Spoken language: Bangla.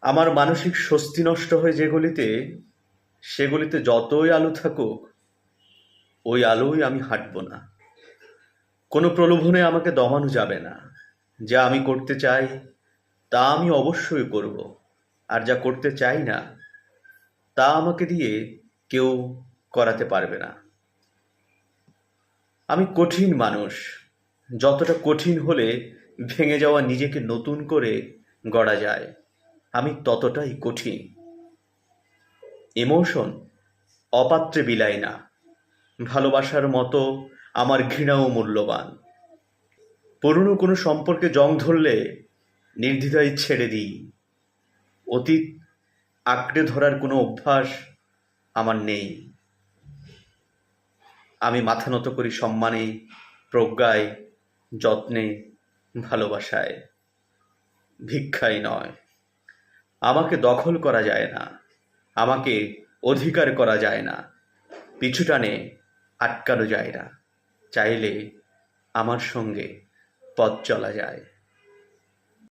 আমার মানসিক স্বস্তি নষ্ট হয় যেগুলিতে, সেগুলিতে যতই আলো থাকুক, ওই আলোয় আমি হাঁটব না। কোনো প্রলোভনে আমাকে দমানো যাবে না। যা আমি করতে চাই তা আমি অবশ্যই করব, আর যা করতে চাই না তা আমাকে দিয়ে কেউ করাতে পারবে না। আমি কঠিন মানুষ। যতটা কঠিন হলে ভেঙে যাওয়া নিজেকে নতুন করে গড়া যায়, আমি ততটাই কঠিন। ইমোশন অপাত্রে বিলায় না। ভালোবাসার মতো আমার ঘৃণাও মূল্যবান। পুরনো কোনো সম্পর্কে জং ধরলে নির্দ্বিধায় ছেড়ে দিই। অতীত আঁকড়ে ধরার কোনো অভ্যাস আমার নেই। আমি মাথা নত করি সম্মানে, প্রজ্ঞায়, যত্নে, ভালোবাসায়, ভিক্ষায় নয়। আমাকে দখল করা যায় না, আমাকে অধিকার করা যায় না, পিছু টানে আটকানো যায় না। চাইলে আমার সঙ্গে পথ চলা যায়।